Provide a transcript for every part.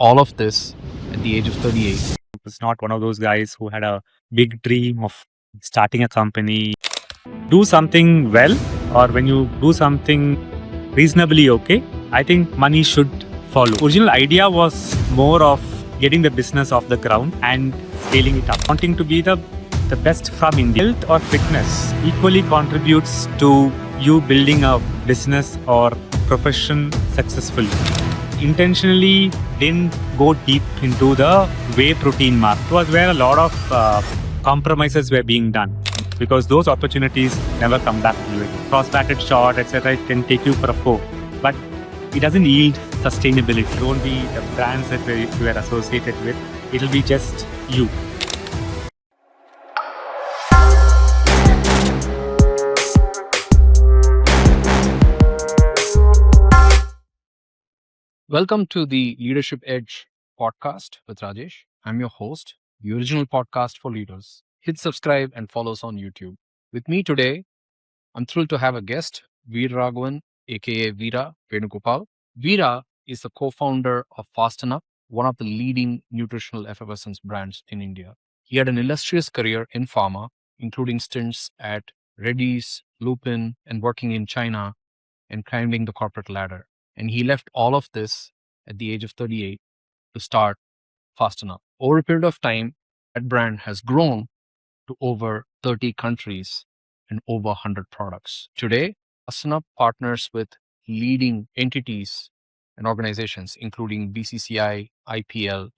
all of this at the age of 38. Was not one of those guys who had a big dream of starting a company. Do something well, or when you do something reasonably okay, I think money should follow. Original idea was more of getting the business off the ground and scaling it up. Wanting to be the best from India. Health or fitness equally contributes to you building a business or profession successfully. Intentionally didn't go deep into the whey protein market. It was where a lot of compromises were being done because those opportunities never come back to you. Cross-batted shot, etc. It can take you for a foe, but it doesn't yield sustainability. It won't be the brands that you are associated with. It'll be just you. Welcome to the Leadership Edge podcast with Rajesh. I'm your host, the original podcast for leaders. Hit subscribe and follow us on YouTube. With me today, I'm thrilled to have a guest, Vira, aka Vira Venugopal. Vira is the co-founder of Fast&Up, one of the leading nutritional effervescence brands in India. He had an illustrious career in pharma, including stints at Reddy's, Lupin, and working in China and climbing the corporate ladder. And he left all of this at the age of 38 to start Fast&Up. Over a period of time, that brand has grown to over 30 countries and over 100 products. Today, Fast&Up partners with leading entities and organizations, including BCCI, IPL,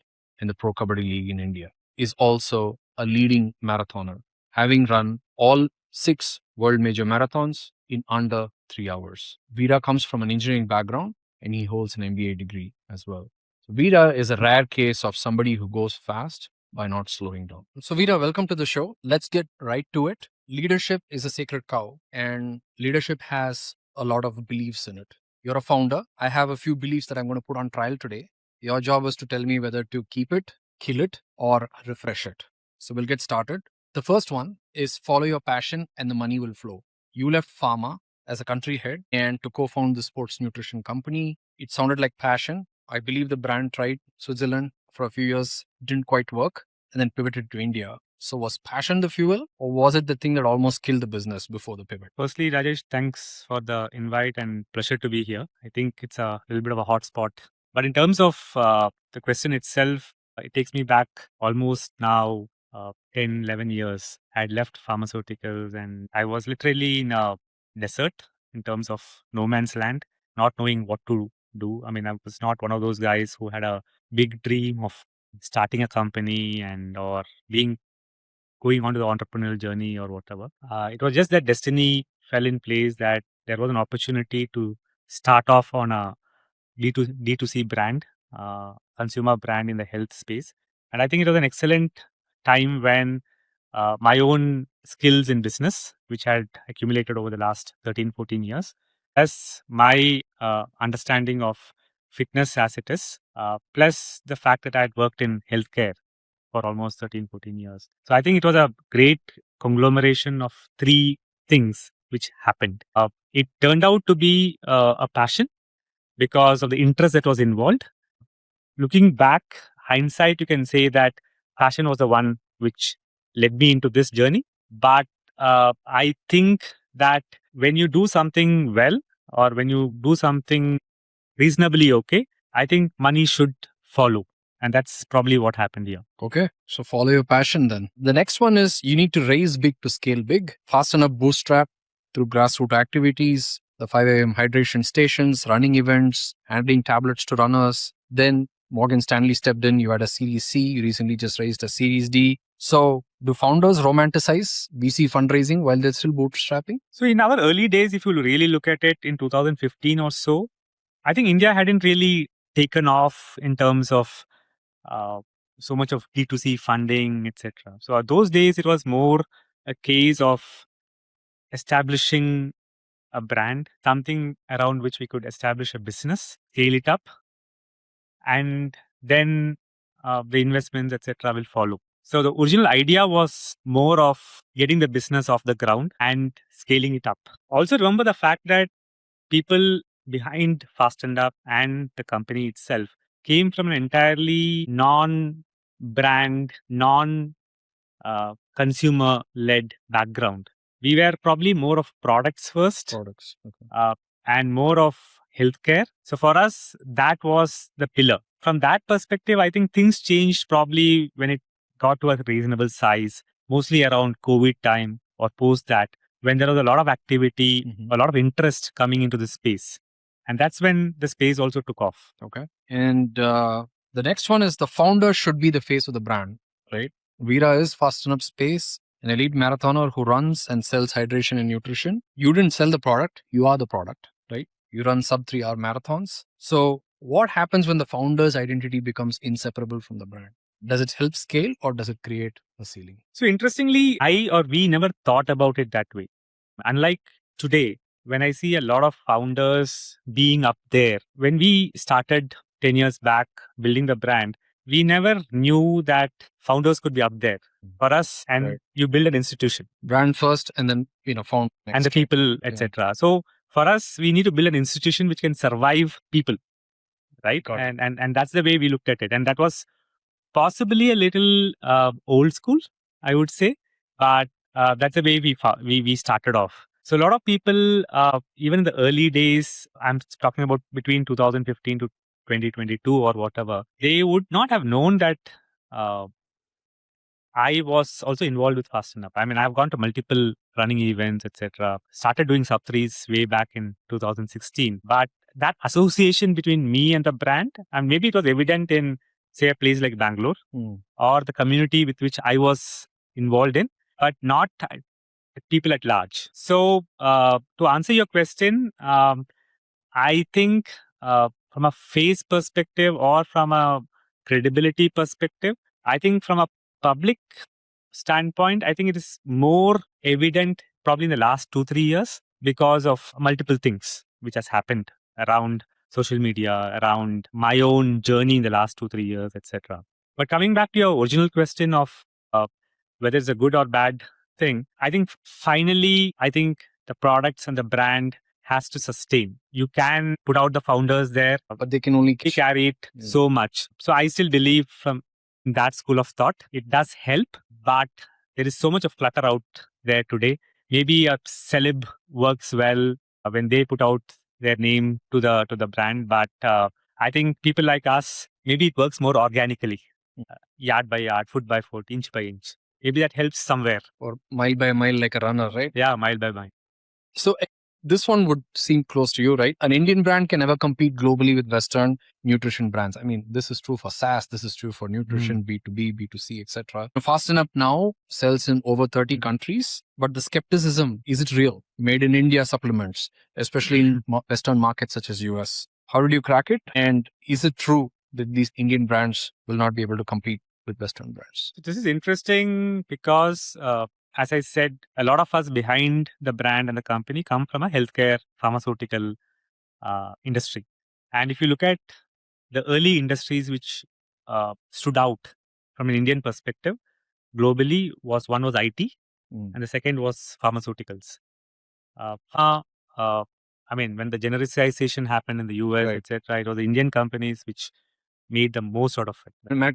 and the Pro Kabaddi League in India. Is also a leading marathoner, having run all 6 world major marathons in under 3 hours. Vira comes from an engineering background and he holds an MBA degree as well. So Vira is a rare case of somebody who goes fast by not slowing down. So Vira, welcome to the show. Let's get right to it. Leadership is a sacred cow and leadership has a lot of beliefs in it. You're a founder. I have a few beliefs that I'm going to put on trial today. Your job is to tell me whether to keep it, kill it, or refresh it. So we'll get started. The first one is follow your passion and the money will flow. You left pharma as a country head and to co-found the sports nutrition company. It sounded like passion. I believe the brand tried Switzerland for a few years, didn't quite work, and then pivoted to India. So was passion the fuel, or was it the thing that almost killed the business before the pivot? Firstly, Rajesh, thanks for the invite and pleasure to be here. I think it's a little bit of a hot spot. But in terms of the question itself, it takes me back almost now 10, 11 years. I had left pharmaceuticals and I was literally in a desert in terms of no man's land, not knowing what to do. I mean, I was not one of those guys who had a big dream of starting a company and or going on to the entrepreneurial journey or whatever. It was just that destiny fell in place that there was an opportunity to start off on a D2C brand, consumer brand in the health space. And I think it was an excellent time when my own skills in business, which had accumulated over the last 13, 14 years, as my understanding of fitness as it is, plus the fact that I had worked in healthcare for almost 13, 14 years. So I think it was a great conglomeration of 3 things which happened. It turned out to be a passion because of the interest that was involved. Looking back, hindsight, you can say that passion was the one which led me into this journey. But I think that when you do something well or when you do something reasonably okay, I think money should follow. And that's probably what happened here. Okay, so follow your passion then. The next one is you need to raise big to scale big. Fast&Up bootstrap through grassroots activities, the 5 a.m. hydration stations, running events, handing tablets to runners. Then Morgan Stanley stepped in. You had a Series C. You recently just raised a Series D. So do founders romanticize VC fundraising while they're still bootstrapping? So in our early days, if you really look at it in 2015 or so, I think India hadn't really taken off in terms of so much of D2C funding, etc. So those days, it was more a case of establishing a brand, something around which we could establish a business, scale it up, and then the investments, etc., will follow. So the original idea was more of getting the business off the ground and scaling it up. Also remember the fact that people behind Fast&Up and the company itself came from an entirely non-brand, non-consumer-led background. We were probably more of products first, and more of healthcare. So for us, that was the pillar. From that perspective, I think things changed probably when it got to a reasonable size, mostly around COVID time or post that, when there was a lot of activity, a lot of interest coming into the space. And that's when the space also took off. Okay. And the next one is the founder should be the face of the brand, right? Vira is Fast&Up Space, an elite marathoner who runs and sells hydration and nutrition. You didn't sell the product, you are the product, right? You run sub 3 hour marathons. So, what happens when the founder's identity becomes inseparable from the brand? Does it help scale or does it create a ceiling? So, interestingly, we never thought about it that way. Unlike today, when I see a lot of founders being up there, when we started 10 years back building the brand, we never knew that founders could be up there for us. And Right. you build an institution, Brand first and then, found next. and the people, etc. So for us, we need to build an institution which can survive people, right? Got it. And that's the way we looked at it. And that was possibly a little old school, I would say, but that's the way we started off. So a lot of people, even in the early days, I'm talking about between 2015 to 2022 or whatever, they would not have known that I was also involved with Fast&Up. I mean, I've gone to multiple running events, etc. Started doing sub threes way back in 2016. But that association between me and the brand, and maybe it was evident in, say, a place like Bangalore or the community with which I was involved in, but not people at large. So, to answer your question, I think from a face perspective or from a credibility perspective, I think from a public standpoint, I think it is more evident probably in the last 2-3 years because of multiple things which has happened around social media, around my own journey in the last 2-3 years, etc. But coming back to your original question of whether it's a good or bad thing, I think finally, I think the products and the brand has to sustain. You can put out the founders there, but they can only carry it so much. So I still believe from that school of thought, it does help, but there is so much of clutter out there today. Maybe a celeb works well when they put out their name to the brand, but I think people like us, maybe it works more organically, yard by yard, foot by foot, inch by inch. Maybe that helps somewhere. Or mile by mile, like a runner, right? Yeah, mile by mile. So this one would seem close to you, right? An Indian brand can never compete globally with Western nutrition brands. I mean, this is true for SaaS, this is true for nutrition, B2B, B2C, etc. Fast&Up now sells in over 30 countries, but the skepticism, is it real? Made in India supplements, especially in Western markets such as US. How did you crack it? And is it true that these Indian brands will not be able to compete with Western brands? This is interesting because as I said, a lot of us behind the brand and the company come from a healthcare pharmaceutical industry. And if you look at the early industries which stood out from an Indian perspective globally, one was IT and the second was pharmaceuticals. I mean, when the genericization happened in the US, Right. etc., it was the Indian companies which made the most out of it.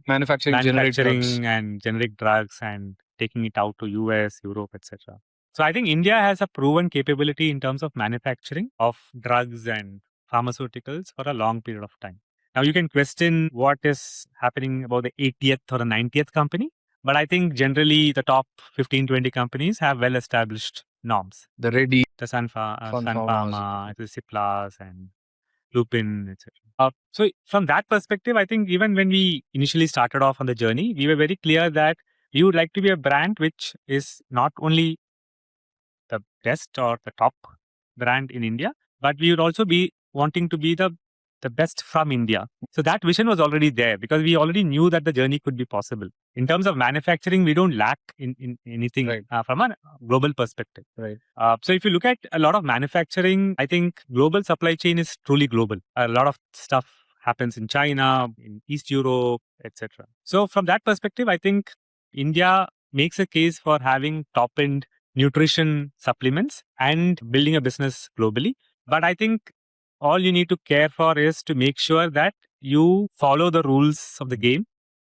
Manufacturing generic drugs. and generic drugs and taking it out to US, Europe, etc. So I think India has a proven capability in terms of manufacturing of drugs and pharmaceuticals for a long period of time. Now you can question what is happening about the 80th or the 90th company, but I think generally the top 15, 20 companies have well established norms. The ready, The Sun Pharmas. Pharma, the Ciplas and Lupin, etc. So from that perspective, I think even when we initially started off on the journey, we were very clear that we would like to be a brand which is not only the best or the top brand in India, but we would also be wanting to be the best from India. So that vision was already there because we already knew that the journey could be possible. In terms of manufacturing, we don't lack in anything from a global perspective. Right. So if you look at a lot of manufacturing, I think global supply chain is truly global. A lot of stuff happens in China, in East Europe, etc. So from that perspective, I think India makes a case for having top-end nutrition supplements and building a business globally. But I think all you need to care for is to make sure that you follow the rules of the game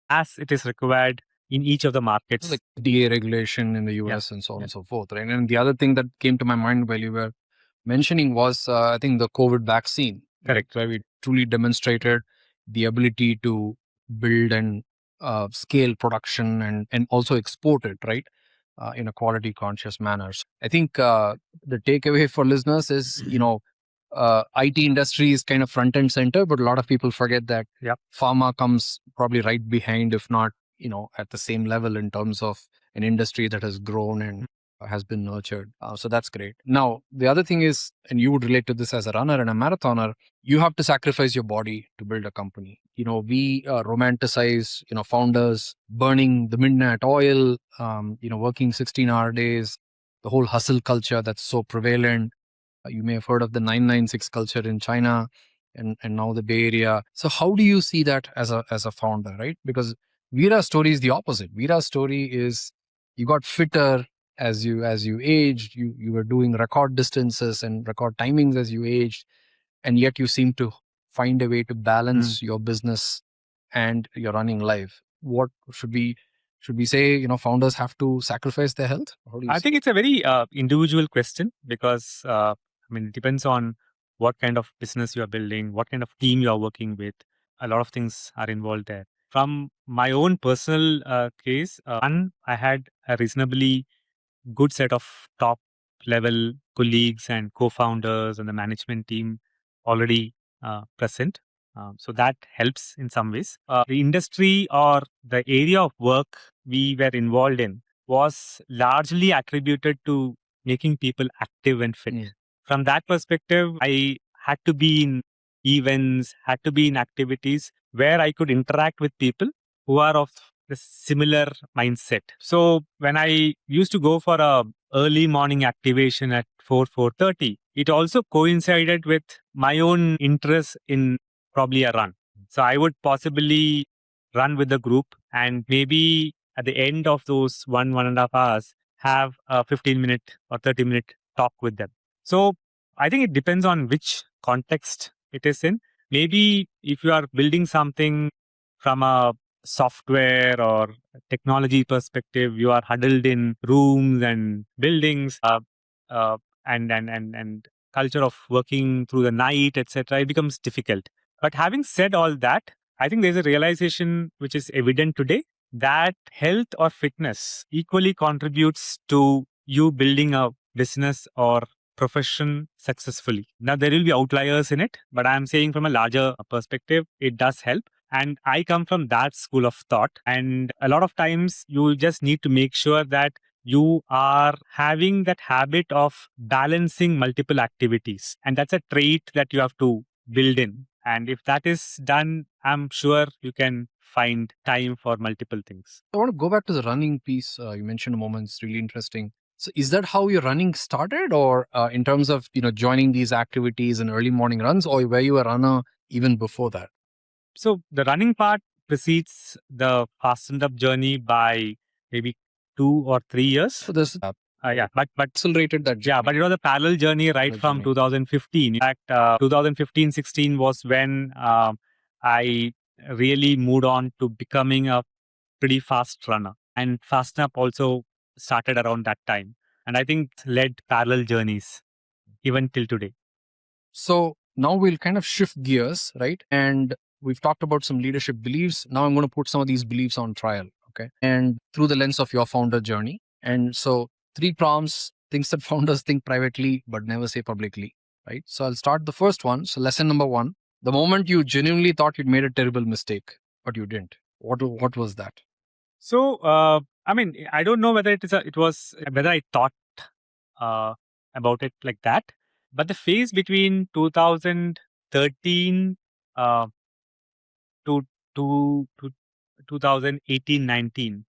as it is required in each of the markets. Like DA regulation in the US and so on and so forth, right? And the other thing that came to my mind while you were mentioning was, I think, the COVID vaccine, Correct. right? Where we truly demonstrated the ability to build and scale production and also export it, right? In a quality conscious manner. So I think the takeaway for listeners is, IT industry is kind of front and center, but a lot of people forget that pharma comes probably right behind, if not, at the same level in terms of an industry that has grown and has been nurtured. So that's great. Now, the other thing is, and you would relate to this as a runner and a marathoner, you have to sacrifice your body to build a company. We romanticize, founders burning the midnight oil, working 16-hour days, the whole hustle culture that's so prevalent. You may have heard of the 996 culture in China and now the Bay Area. So how do you see that as a founder, right? Because Vira's story is the opposite. Vira's story is you got fitter as you aged, you were doing record distances and record timings as you aged, and yet you seem to find a way to balance your business and your running life. What should we say, founders have to sacrifice their health? I think it's a very individual question because it depends on what kind of business you are building, what kind of team you are working with. A lot of things are involved there. From my own personal case, one, I had a reasonably good set of top level colleagues and co-founders and the management team already present. So that helps in some ways. The industry or the area of work we were involved in was largely attributed to making people active and fit. From that perspective, I had to be in events, had to be in activities where I could interact with people who are of the similar mindset. So when I used to go for a early morning activation at 4:30, it also coincided with my own interest in probably a run. So I would possibly run with the group and maybe at the end of those 1.5 hours have a 15-minute or 30-minute talk with them. So I think it depends on which context it is in. Maybe if you are building something from a software or technology perspective, you are huddled in rooms and buildings, uh, and culture of working through the night, etc. It becomes difficult. But having said all that, I think there's a realization which is evident today that health or fitness equally contributes to you building a business or profession successfully. Now, there will be outliers in it, but I'm saying from a larger perspective, it does help. And I come from that school of thought. And a lot of times you just need to make sure that you are having that habit of balancing multiple activities. And that's a trait that you have to build in. And if that is done, I'm sure you can find time for multiple things. I want to go back to the running piece you mentioned a moment. It's really interesting. So is that how your running started, or in terms of joining these activities and early morning runs, or were you a runner even before that? So the running part precedes the Fast&Up journey by maybe 2 or 3 years. So there's but accelerated that journey. yeah, but it was a parallel journey right from 2015. In fact, 2015-16 was when I really moved on to becoming a pretty fast runner. And Fast&Up also started around that time. And I think it's led parallel journeys even till today. So now we'll kind of shift gears, right? And we've talked about some leadership beliefs. Now I'm going to put some of these beliefs on trial, okay? And through the lens of your founder journey. And so 3 prompts, things that founders think privately but never say publicly, right? So I'll start the first one. So lesson number 1, the moment you genuinely thought you'd made a terrible mistake, but you didn't. What was that? So, I don't know whether whether I thought about it like that, but the phase between 2013 uh, to 2018-19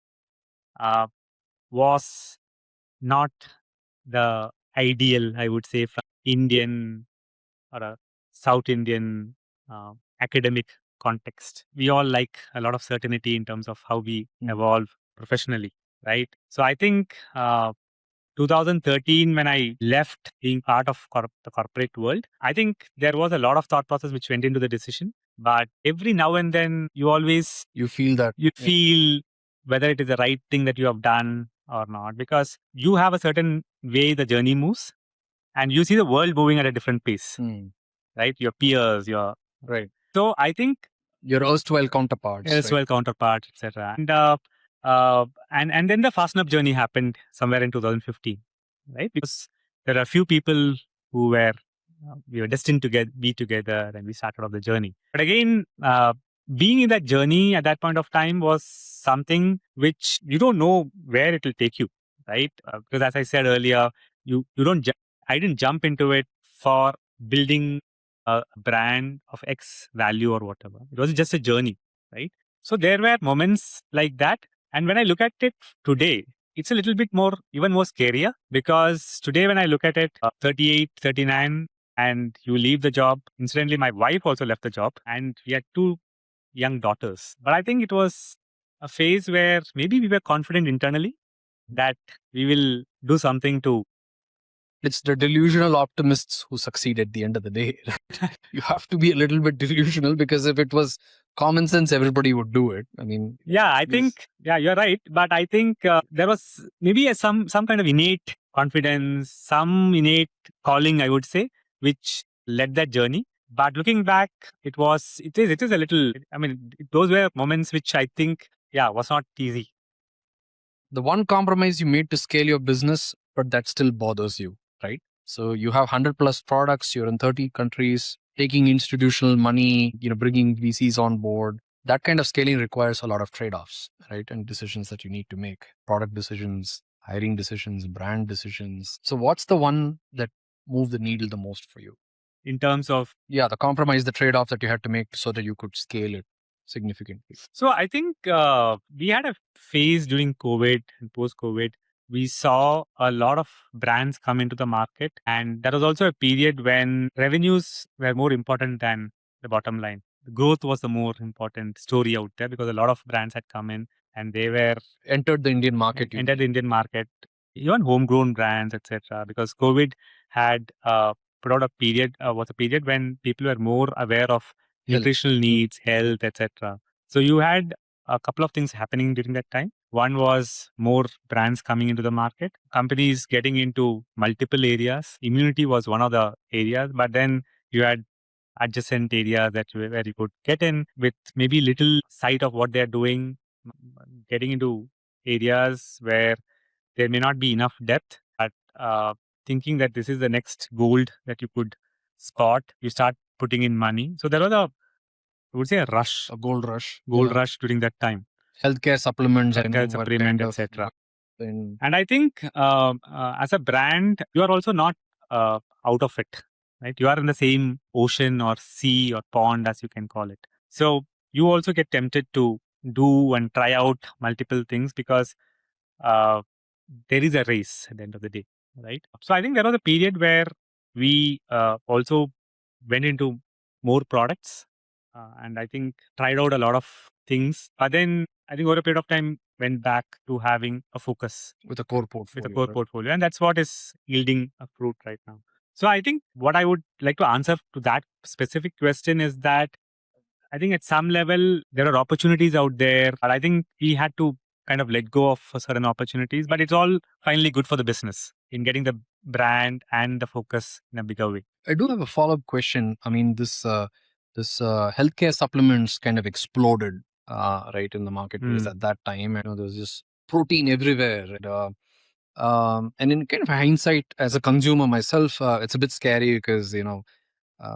was not the ideal, I would say, from Indian or a South Indian academic context. We all like a lot of certainty in terms of how we evolve professionally, right? So I think 2013, when I left being part of the corporate world, I think there was a lot of thought process which went into the decision. But every now and then, You feel that. you feel whether it is the right thing that you have done or not, because you have a certain way the journey moves, and you see the world moving at a different pace, right? Your peers, your Right. so I think Your erstwhile counterparts. elsewhere counterparts, etc. And then the Fast&Up journey happened somewhere in 2015, right? Because there are a few people who were we were destined to be together, and we started off the journey. But again, being in that journey at that point of time was something which you don't know where it will take you, right? Because as I said earlier, you don't. I didn't jump into it for building a brand of X value or whatever. It was just a journey, right? So there were moments like that. And when I look at it today, it's a little bit more, even more scarier, because today when I look at it, 38, 39, and you leave the job. Incidentally, my wife also left the job, and we had two young daughters. But I think it was a phase where maybe we were confident internally that we will do something to. It's the delusional optimists who succeed at the end of the day. You have to be a little bit delusional, because if it was common sense, everybody would do it. I mean, yeah, I think, yeah, you're right. But I think there was maybe some kind of innate confidence, some innate calling, I would say, which led that journey. But looking back, it is a little, I mean, those were moments which I think, yeah, was not easy. The one compromise you made to scale your business, but that still bothers you, right? So you have 100 plus products, you're in 30 countries, taking institutional money, bringing VCs on board. That kind of scaling requires a lot of trade-offs, right? And decisions that you need to make, product decisions, hiring decisions, brand decisions. So what's the one that moved the needle the most for you? In terms of, yeah, the compromise, the trade-off that you had to make so that you could scale it significantly. So I think we had a phase during COVID and post-COVID. We saw a lot of brands come into the market, and that was also a period when revenues were more important than the bottom line. The growth was the more important story out there, because a lot of brands had come in and they were entered the Indian market. Entered the Indian market, even homegrown brands, etc. Because COVID had put out a period was a period when people were more aware of nutritional needs, health, etc. So you had a couple of things happening during that time. One was more brands coming into the market, companies getting into multiple areas. Immunity was one of the areas, but then you had adjacent areas where you could get in with maybe little sight of what they're doing, getting into areas where there may not be enough depth, but thinking that this is the next gold that you could spot, you start putting in money. So there was I would say, a gold rush during that time. Healthcare supplements, etc. And I think as a brand, you are also not out of it, right? You are in the same ocean or sea or pond, as you can call it. So you also get tempted to do and try out multiple things, because there is a race at the end of the day, right? So I think there was a period where we also went into more products, and I think tried out a lot of things. But then I think over a period of time went back to having a focus with a core portfolio. With a core portfolio, and that's what is yielding a fruit right now. So I think what I would like to answer to that specific question is that I think at some level there are opportunities out there, but I think we had to kind of let go of certain opportunities. But it's all finally good for the business in getting the brand and the focus in a bigger way. I do have a follow-up question. I mean, this healthcare supplements kind of exploded right in the marketplace at that time. I know there was just protein everywhere. And in kind of hindsight, as a consumer myself, it's a bit scary because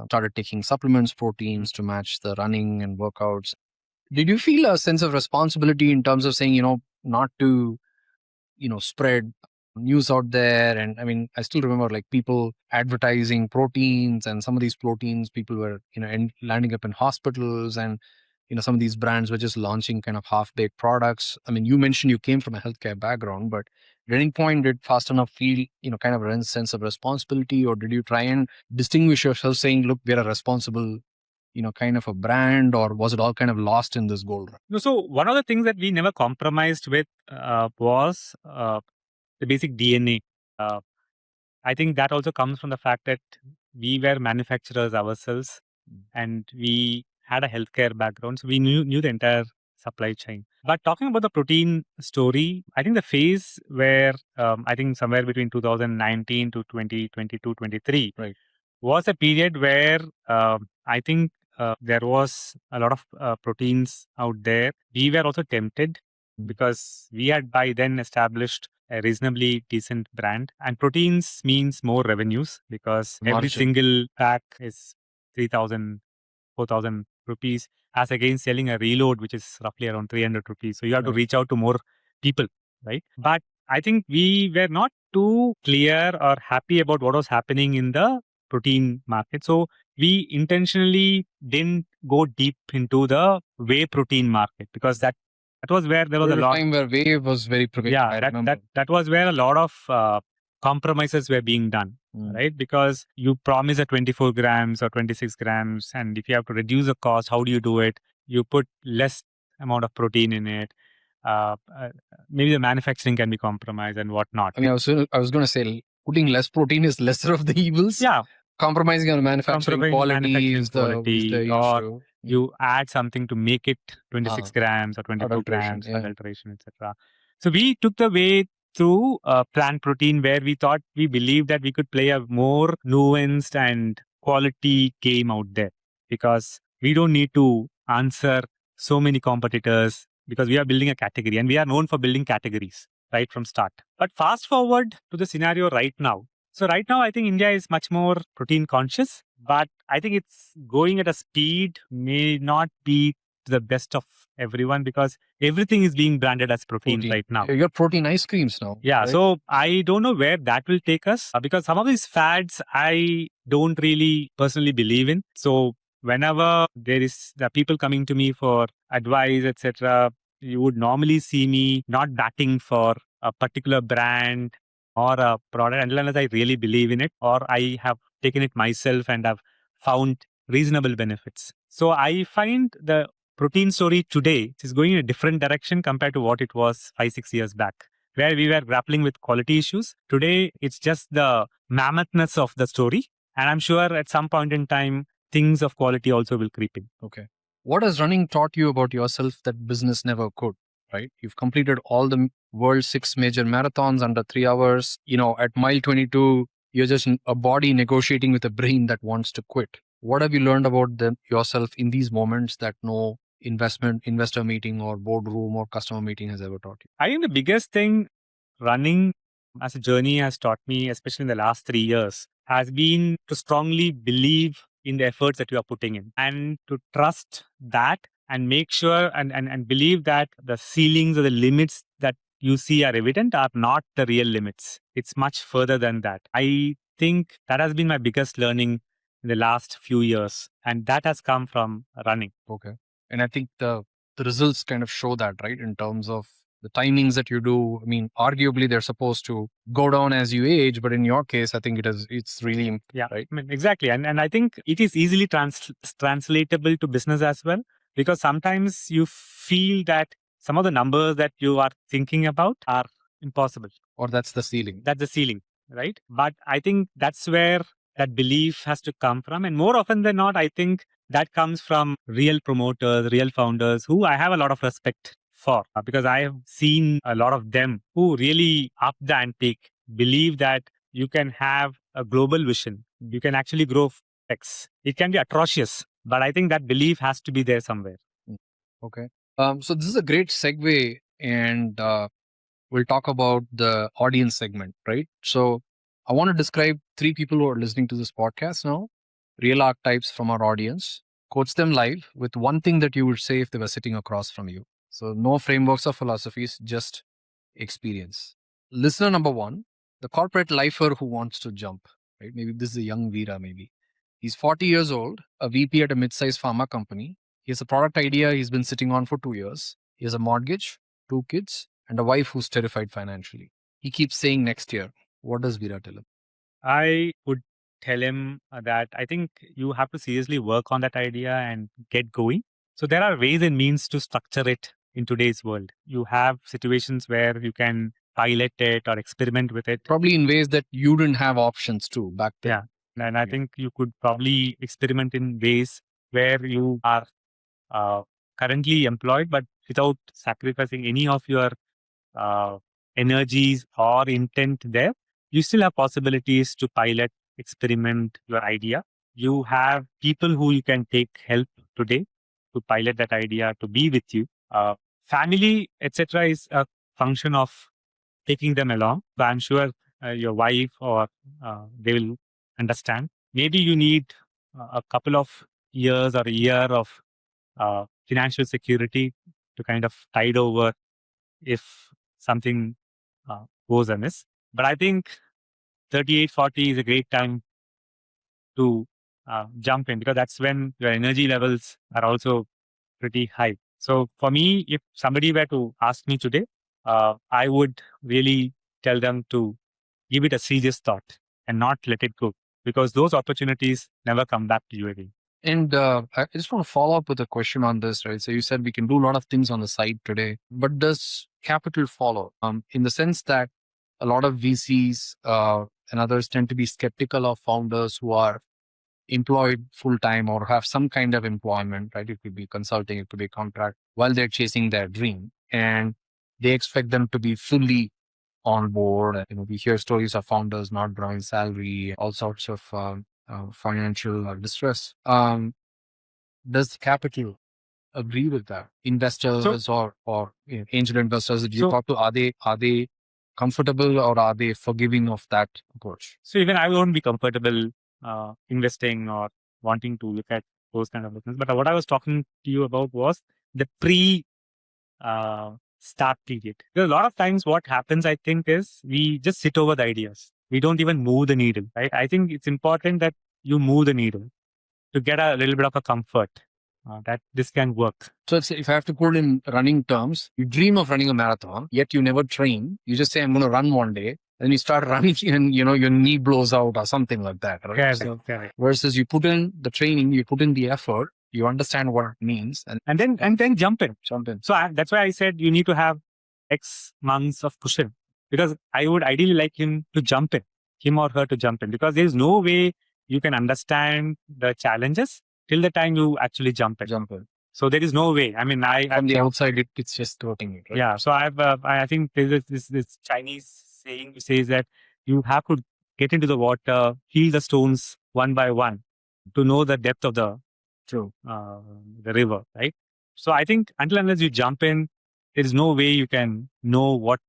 started taking supplements, proteins to match the running and workouts. Did you feel a sense of responsibility in terms of saying, not to, spread news out there? And I mean, I still remember like people advertising proteins, and some of these proteins people were, landing up in hospitals, and some of these brands were just launching kind of half-baked products. I mean, you mentioned you came from a healthcare background, but at any point did Fast&Up feel, kind of a sense of responsibility, or did you try and distinguish yourself saying, look, we're a responsible, kind of a brand, or was it all kind of lost in this gold rush? No, so one of the things that we never compromised with was the basic DNA I think that also comes from the fact that we were manufacturers ourselves and we had a healthcare background. So we knew the entire supply chain. But talking about the protein story, I think the phase where I think somewhere between 2019 to 2022, 23 Right. was a period where I think there was a lot of proteins out there. We were also tempted because we had by then established a reasonably decent brand. And proteins means more revenues because every Margin. single pack is 3,000, 4,000 rupees, as against selling a reload, which is roughly around 300 rupees. So you have to Right. reach out to more people, right? But I think we were not too clear or happy about what was happening in the protein market. So we intentionally didn't go deep into the whey protein market because that was where there was There a was a lot. time where whey was very prevalent. Yeah, I that remember. that was where a lot of compromises were being done, right? Because you promise a 24 grams or 26 grams, and if you have to reduce the cost, how do you do it? You put less amount of protein in it. Uh, uh, Maybe the manufacturing can be compromised and whatnot. I mean, I was going to say putting less protein is lesser of the evils. Yeah, Compromising on manufacturing compromising the quality manufacturing is the quality, or issue. you add something to make it 26 grams or 24 Adulteration. grams, Yeah. adulteration, etc. So we took the way through plant protein where we believed that we could play a more nuanced and quality game out there because we don't need to answer so many competitors because we are building a category and we are known for building categories right from start. But fast forward to the scenario right now. So right now, I think India is much more protein conscious, but I think it's going at a speed may not be to the best of everyone because everything is being branded as protein right now. You got protein ice creams now. Yeah, right? so I don't know where that will take us because some of these fads I don't really personally believe in. So whenever there is the people coming to me for advice, etc., you would normally see me not batting for a particular brand or a product unless I really believe in it or I have taken it myself and have found reasonable benefits. So I find the protein story today is going in a different direction compared to what it was 5-6 years back where we were grappling with quality issues. Today, it's just the mammotthness of the story. And I'm sure at some point in time, things of quality also will creep in. Okay. What has running taught you about yourself that business never could? Right? You've completed all the world's 6 major marathons under 3 hours. At mile 22, you're just a body negotiating with a brain that wants to quit. What have you learned about yourself in these moments that no investor meeting or boardroom or customer meeting has ever taught you? I think the biggest thing running as a journey has taught me, especially in the last 3 years, has been to strongly believe in the efforts that you are putting in and to trust that and make sure and believe that the ceilings or the limits that you see are evident are not the real limits. It's much further than that. I think that has been my biggest learning in the last few years, and that has come from running. Okay. And I think the results kind of show that, right? In terms of the timings that you do. I mean, arguably they're supposed to go down as you age, but in your case, I think it's really Yeah, right. I mean, exactly. And I think it is easily translatable to business as well, because sometimes you feel that some of the numbers that you are thinking about are impossible. Or that's the ceiling. That's the ceiling, right? But I think that's where that belief has to come from. And more often than not, I think that comes from real promoters, real founders who I have a lot of respect for because I have seen a lot of them who really up the ante, believe that you can have a global vision. You can actually grow X. It can be atrocious, but I think that belief has to be there somewhere. Okay. So this is a great segue, and we'll talk about the audience segment, right? So I want to describe 3 people who are listening to this podcast now, real archetypes from our audience, coach them live with one thing that you would say if they were sitting across from you. So no frameworks or philosophies, just experience. Listener number 1, the corporate lifer who wants to jump, right? Maybe this is a young Vira, maybe. He's 40 years old, a VP at a mid-sized pharma company. He has a product idea he's been sitting on for 2 years. He has a mortgage, 2 kids, and a wife who's terrified financially. He keeps saying next year. What does Vira tell him? I would tell him that I think you have to seriously work on that idea and get going. So there are ways and means to structure it in today's world. You have situations where you can pilot it or experiment with it. Probably in ways that you didn't have options to back then. Yeah. And I think you could probably experiment in ways where you are currently employed, but without sacrificing any of your uh, energies or intent there. You still have possibilities to pilot, experiment your idea. You have people who you can take help today to pilot that idea, to be with you. Family, etc., is a function of taking them along. But I'm sure your wife or they will understand. Maybe you need a couple of years or a year of financial security to kind of tide over if something goes amiss. But I think 38, 40 is a great time to jump in, because that's when your energy levels are also pretty high. So for me, if somebody were to ask me today, I would really tell them to give it a serious thought and not let it go, because those opportunities never come back to you again. And I just want to follow up with a question on this, right? So you said we can do a lot of things on the side today, but does capital follow? In the sense that a lot of VCs and others tend to be skeptical of founders who are employed full time or have some kind of employment, right? It could be consulting, it could be contract, while they're chasing their dream, and they expect them to be fully on board. We hear stories of founders not drawing salary, all sorts of financial distress. Does capital agree with that? Investors or angel investors that you talk to, are they comfortable or are they forgiving of that approach? So even I won't be comfortable investing or wanting to look at those kind of business. But what I was talking to you about was the pre start period. Because a lot of times what happens, I think, is we just sit over the ideas. We don't even move the needle, right? I think it's important that you move the needle to get a little bit of a comfort that this can work. So if I have to put it in running terms, you dream of running a marathon, yet you never train. You just say, I'm going to run one day. Then you start running and, your knee blows out or something like that. Right? Correct. Versus you put in the training, you put in the effort, you understand what it means. And then jump in. So that's why I said you need to have X months of cushion, because I would ideally like him or her to jump in, because there is no way you can understand the challenges till the time you actually jump in. So there is no way. I mean, from the outside, it's just working. Right? Yeah. So I think there's this Chinese saying which says that you have to get into the water, feel the stones one by one to know the depth of the river, right? So I think until unless you jump in, there is no way you can know what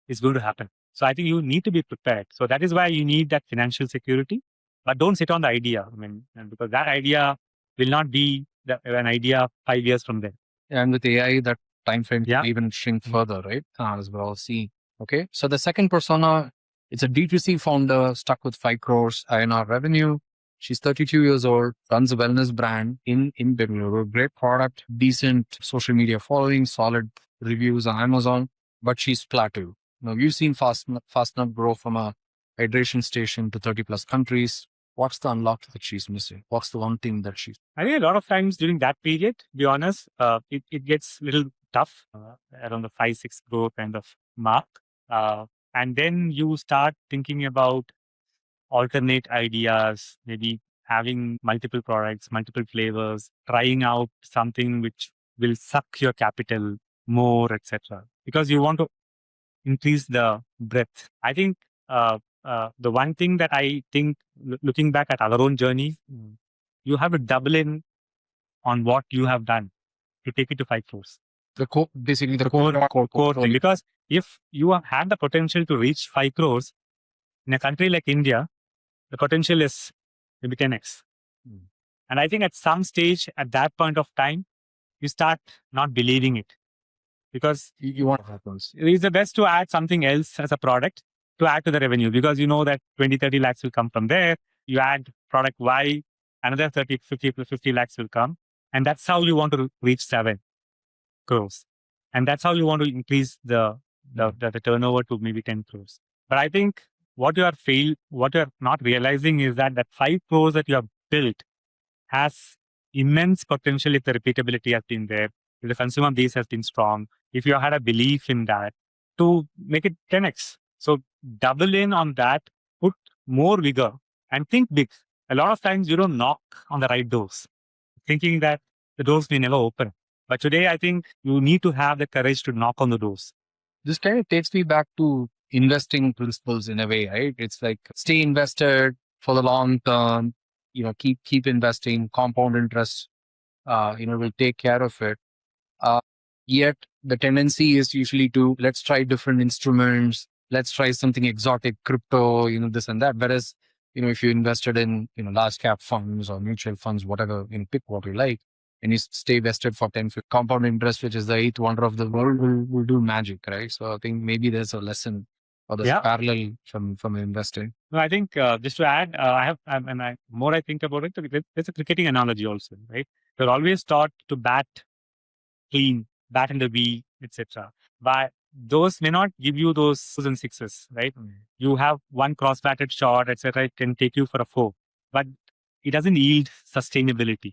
is going to happen. So I think you need to be prepared. So that is why you need that financial security, but don't sit on the idea. I mean, because that idea will not be an idea 5 years from then. And with AI, that time frame can even shrink further, right? As we're all seeing. Okay. So the second persona, it's a D2C founder stuck with 5 crores INR revenue. She's 32 years old, runs a wellness brand in Bengaluru. Great product, decent social media following, solid reviews on Amazon, but she's plateaued. Now, you've seen Fast&Up grow from a hydration station to 30 plus countries. What's the unlock that she's missing? What's the one thing that she's... I think a lot of times during that period, to be honest, it gets a little tough around the 5-6 crore kind of mark. And then you start thinking about alternate ideas, maybe having multiple products, multiple flavors, trying out something which will suck your capital more, etc. Because you want to increase the breadth. I think the one thing that I think, looking back at our own journey, you have to double in on what you have done to take it to 5 crores. Basically the core thing. Because if you have had the potential to reach 5 crores in a country like India, the potential is maybe 10x. And I think at some stage, at that point of time, you start not believing it. Because you want to happens. It is the best to add something else as a product to add to the revenue, because you know that 20-30 lakhs will come from there. You add product Y, another 50 lakhs will come. And that's how you want to reach 7 crores. And that's how you want to increase the turnover to maybe 10 crores. But I think what you are not realizing is that 5 crores that you have built has immense potential if the repeatability has been there, if the consumer base has been strong, if you had a belief in that, to make it 10x. So double in on that, put more vigor, and think big. A lot of times you don't knock on the right doors, thinking that the doors may never open. But today, I think you need to have the courage to knock on the doors. This kind of takes me back to investing principles in a way, right? It's like stay invested for the long term, keep investing, compound interest, will take care of it. Uh, Yet the tendency is usually to let's try different instruments, let's try something exotic, crypto, this and that. Whereas, if you invested in, large cap funds or mutual funds, whatever, pick what you like, and you stay vested for 10, compound interest, which is the eighth wonder of the world, will do magic, right? So I think maybe there's a lesson or there's a parallel from investing. No, I think just to add, more I think about it, there's a cricketing analogy also, right? You're always taught to bat clean, bat in the V, etc. But those may not give you those and sixes, right? You have one cross-batted shot, etc. It can take you for a four, but it doesn't yield sustainability.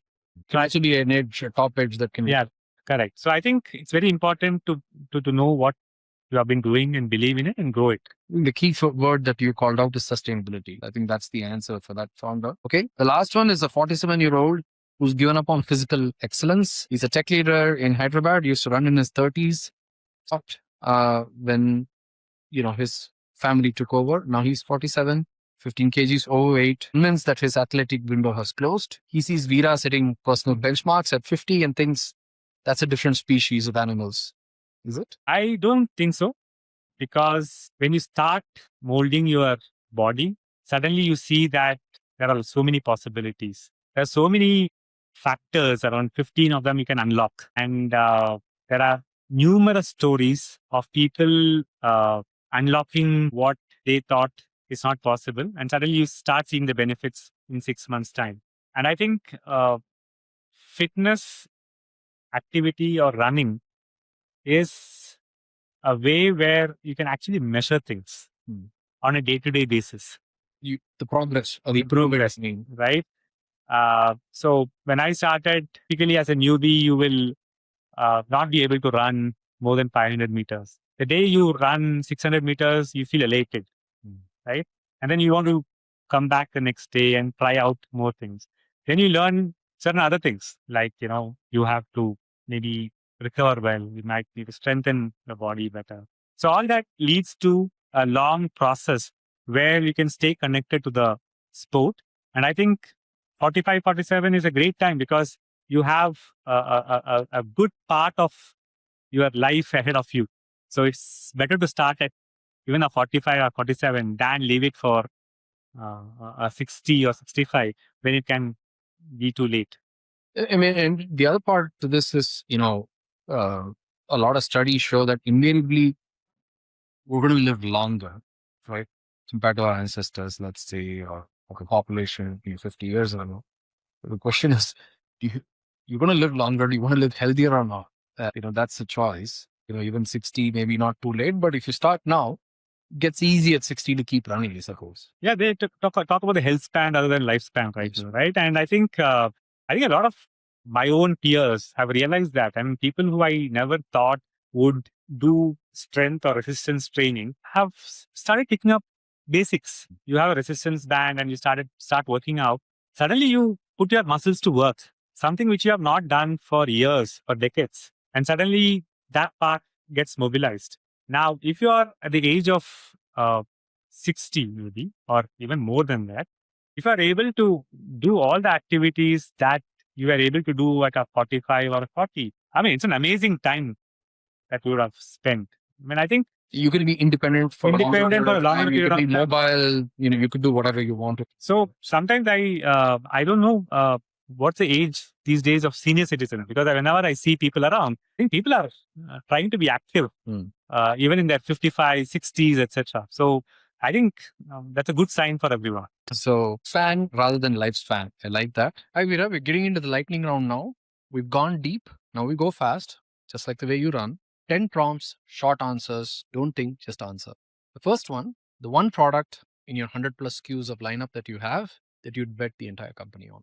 Can actually be an edge, a top edge that can. Yeah, correct. So I think it's very important to know what you have been doing and believe in it and grow it. The key word that you called out is sustainability. I think that's the answer for that founder. Okay. The last one is a 47-year-old who's given up on physical excellence. He's a tech leader in Hyderabad, used to run in his 30s. When, his family took over. Now he's 47, 15 kgs overweight, convinced that his athletic window has closed. He sees Vira setting personal benchmarks at 50 and thinks that's a different species of animals. Is it? I don't think so. Because when you start molding your body, suddenly you see that there are so many possibilities. There are so many factors, around 15 of them you can unlock. And there are numerous stories of people unlocking what they thought is not possible. And suddenly you start seeing the benefits in 6 months' time. And I think fitness, activity, or running is a way where you can actually measure things on a day-to-day basis. The progress or the progress, right? So when I started, typically as a newbie, you will not be able to run more than 500 meters. The day you run 600 meters, you feel elated, right? And then you want to come back the next day and try out more things. Then you learn certain other things, like, you have to maybe recover well. You might need to strengthen the body better. So all that leads to a long process where you can stay connected to the sport. And I think 45, 47 is a great time because you have a good part of your life ahead of you. So it's better to start at even a 45 or 47 than leave it for a 60 or 65 when it can be too late. I mean, and the other part to this is, a lot of studies show that invariably we're going to live longer, right? Compared to our ancestors, let's say, or a population 50 years ago. The question is, you're going to live longer? Do you want to live healthier or not? That's the choice. Even 60, maybe not too late, but if you start now, it gets easy at 60 to keep running, I suppose. Yeah, they talk about the health span other than lifespan, right? Yes. Right. And I think a lot of my own peers have realized that. I mean, people who I never thought would do strength or resistance training have started picking up basics. You have a resistance band and you start working out. Suddenly you put your muscles to work, something which you have not done for years or decades. And suddenly that part gets mobilized. Now, if you are at the age of 60 maybe, or even more than that, if you are able to do all the activities that you are able to do at a 45 or a 40, I mean, it's an amazing time that you would have spent. I mean, I think you could be independent for a longer period. You could be mobile. You could do whatever you want to. So sometimes I don't know what's the age these days of senior citizens, because whenever I see people around, I think people are trying to be active, even in their 55, 60s, etc. So I think that's a good sign for everyone. So fan rather than lifespan. I like that. Hi, Vira, we're getting into the lightning round now. We've gone deep. Now we go fast, just like the way you run. 10 prompts, short answers. Don't think, just answer. The first one, the one product in your 100 plus SKUs of lineup that you have that you'd bet the entire company on.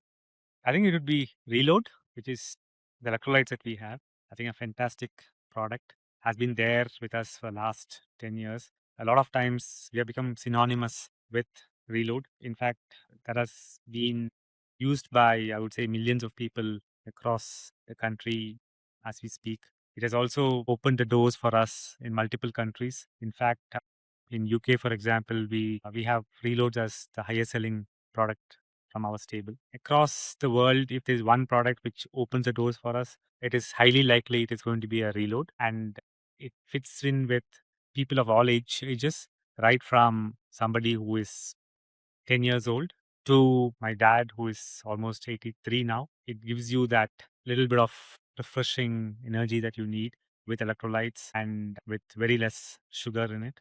I think it would be Reload, which is the electrolytes that we have. I think a fantastic product. has been there with us for last 10 years. A lot of times we have become synonymous with reload. In fact, that has been used by, I would say, millions of people across the country as we speak. It has also opened the doors for us in multiple countries. In fact, in UK, for example, we have reloads as the highest selling product from our stable. Across the world, if there's one product which opens the doors for us, it is highly likely it is going to be a reload, and it fits in with people of all ages, right from somebody who is 10 years old to my dad who is almost 83 now. It gives you that little bit of refreshing energy that you need with electrolytes and with very less sugar in it.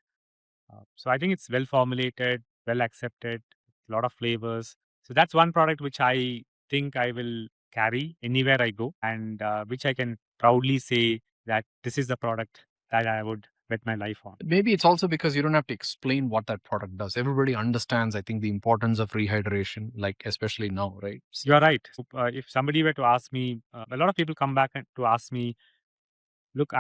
So I think it's well formulated, well accepted, a lot of flavors. So that's one product which I think I will carry anywhere I go, and which I can proudly say that this is the product that I would bet my life on. Maybe it's also because you don't have to explain what that product does. Everybody understands, I think, the importance of rehydration, like especially now, right? You're right. So, if somebody were to ask me, a lot of people come back to ask me, look,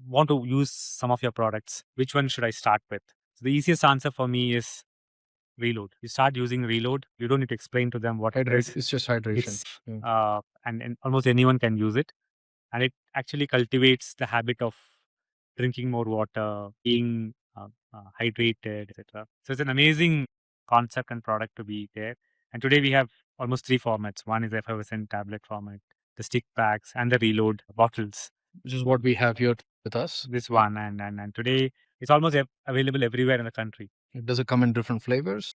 want to use some of your products. Which one should I start with? So the easiest answer for me is reload. You start using reload. You don't need to explain to them what it Hydrate. is. It's just hydration. It's Yeah. and almost anyone can use it, and it actually cultivates the habit of drinking more water, being hydrated, etc. So it's an amazing concept and product to be there. And today we have almost three formats. One is effervescent tablet format, the stick packs, and the reload bottles. Which is what we have here with us. This one, and today it's almost available everywhere in the country. Does it come in different flavors?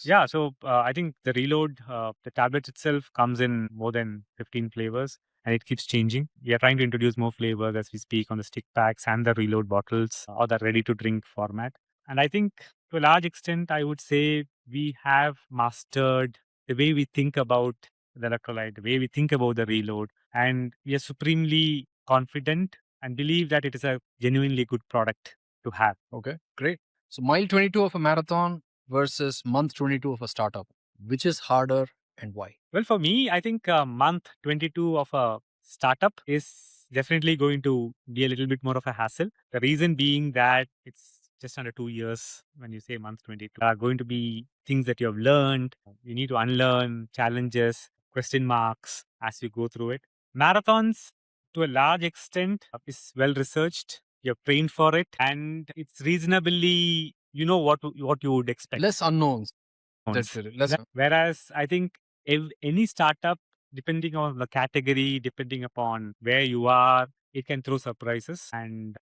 Yeah, so I think the reload, the tablet itself comes in more than 15 flavors and it keeps changing. We are trying to introduce more flavors as we speak on the stick packs and the reload bottles or the ready to drink format. And I think to a large extent, I would say we have mastered the way we think about the electrolyte, the way we think about the reload, and we are supremely confident and believe that it is a genuinely good product to have. Okay, great. So mile 22 of a marathon versus month 22 of a startup. Which is harder and why? Well, for me, I think month 22 of a startup is definitely going to be a little bit more of a hassle. The reason being that it's just under 2 years when you say month 22. There are going to be things that you have learned, you need to unlearn, challenges, question marks as you go through it. Marathons, to a large extent, is well researched. You're trained for it, and it's reasonably, you know what you would expect. Less unknowns. Unknowns. Less. Whereas I think any startup, depending on the category, depending upon where you are, it can throw surprises. And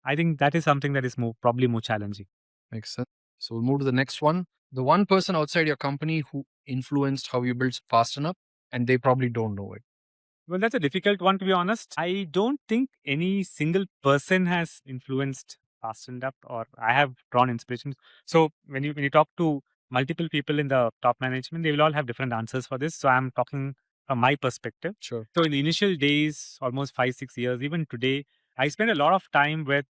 I think that is something that is probably more challenging. Makes sense. So we'll move to the next one. The one person outside your company who influenced how you build Fast&Up, and they probably don't know it. Well, that's a difficult one, to be honest. I don't think any single person has influenced Fast&Up, or I have drawn inspiration. So when you talk to multiple people in the top management, they will all have different answers for this. So I'm talking from my perspective. Sure. So in the initial days, almost 5-6 years, even today, I spend a lot of time with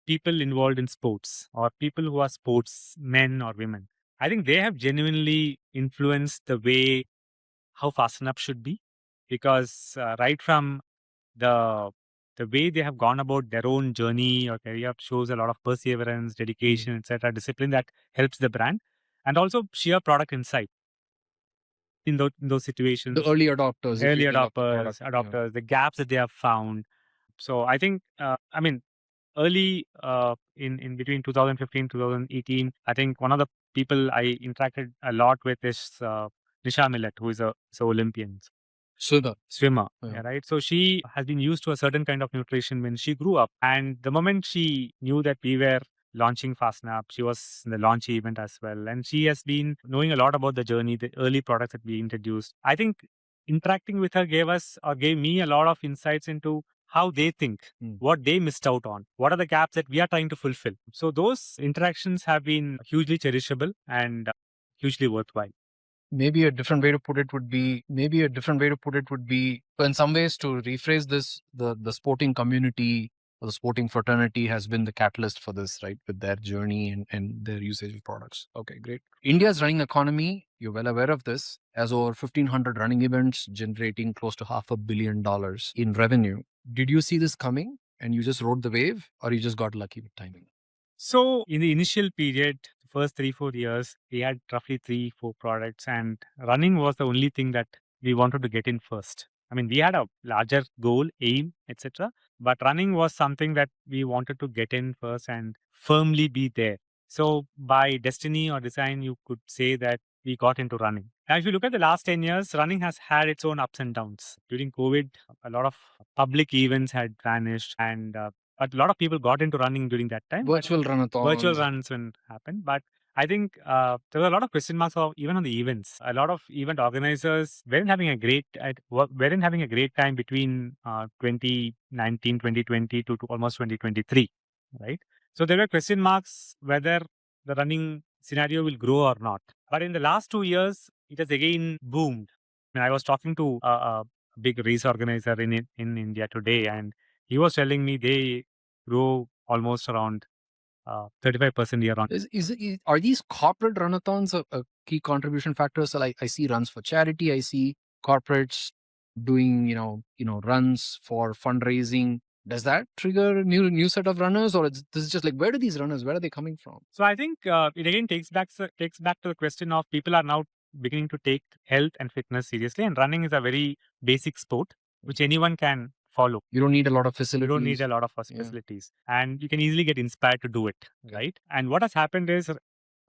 people involved in sports or people who are sportsmen or women. I think they have genuinely influenced the way how Fast&Up should be, because right from the way they have gone about their own journey or career shows a lot of perseverance, dedication, etc., discipline that helps the brand, and also sheer product insight in those situations. The early adopters, Early adopters, the gaps that they have found. So I think, I mean, early in between 2015 2018, I think one of the people I interacted a lot with is Nisha Millet, who is a Olympian swimmer. Yeah, right. So she has been used to a certain kind of nutrition when she grew up, and the moment she knew that we were launching Fast&Up, she was in the launch event as well, and she has been knowing a lot about the journey, the early products that we introduced. I think interacting with her gave me a lot of insights into how they think, what they missed out on, what are the gaps that we are trying to fulfill. So those interactions have been hugely cherishable and hugely worthwhile. Maybe a different way to put it would be, so in some ways, to rephrase this, the sporting community or the sporting fraternity has been the catalyst for this, right? With their journey and their usage of products. Okay, great. India's running economy, you're well aware of this, has over 1,500 running events generating close to $500 million in revenue. Did you see this coming? And you just rode the wave, or you just got lucky with timing? So in the initial period, the first 3-4 years, we had roughly 3-4 products, and running was the only thing that we wanted to get in first. I mean, we had a larger goal, aim, etc. But running was something that we wanted to get in first and firmly be there. So by destiny or design, you could say that we got into running. Now, if you look at the last 10 years, running has had its own ups and downs. During COVID, a lot of public events had vanished, and but a lot of people got into running during that time. Virtual runathons. Virtual runs when happened, but I think there were a lot of question marks even on the events. A lot of event organizers weren't having a great time between 2019, 2020 to almost 2023, right? So there were question marks whether the running scenario will grow or not. But in the last 2 years, it has again boomed. I mean, I was talking to a big race organizer in India today, and he was telling me they grow almost around 35% year on. Are these corporate runathons a key contribution factor? So, like, I see runs for charity. I see corporates doing runs for fundraising. Does that trigger a new set of runners, or this is just like, where do these runners, where are they coming from? So I think it again takes back to the question of people are now beginning to take health and fitness seriously, and running is a very basic sport which anyone can follow. You don't need a lot of facilities. You don't need a lot of facilities, and you can easily get inspired to do it, right? And what has happened is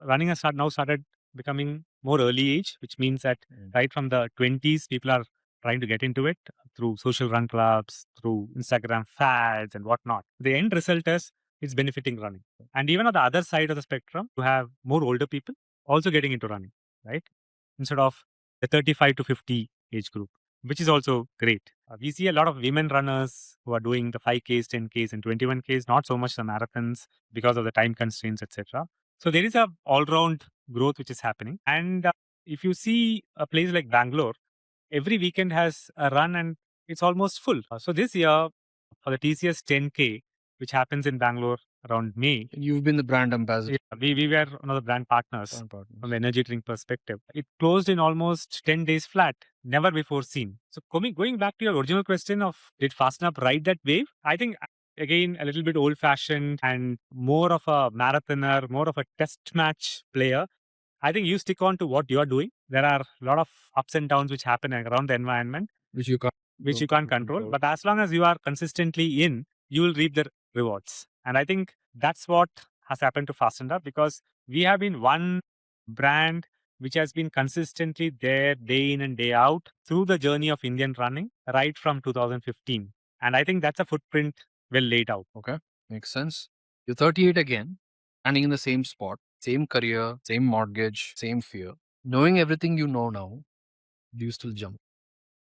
running has now started becoming more early age, which means that right from the 20s, people are trying to get into it through social run clubs, through Instagram fads and whatnot. The end result is it's benefiting running. And even on the other side of the spectrum, you have more older people also getting into running, right? Instead of the 35 to 50 age group, which is also great. We see a lot of women runners who are doing the 5Ks, 10Ks, and 21Ks, not so much the marathons because of the time constraints, etc. So there is a all-round growth which is happening. And if you see a place like Bangalore, every weekend has a run and it's almost full. So this year for the TCS 10K, which happens in Bangalore around May. And you've been the brand ambassador. Yeah, we were one of the brand partners from the energy drink perspective. It closed in almost 10 days flat, never before seen. So going back to your original question of did Fast&Up ride that wave? I think again a little bit old fashioned and more of a marathoner, more of a test match player. I think you stick on to what you are doing. There are a lot of ups and downs which happen around the environment, which you can't control. But as long as you are consistently in, you will reap the rewards. And I think that's what has happened to Fast&Up, because we have been one brand which has been consistently there day in and day out through the journey of Indian running right from 2015. And I think that's a footprint well laid out. Okay, makes sense. You're 38 again, standing in the same spot, same career, same mortgage, same fear. Knowing everything you know now, do you still jump?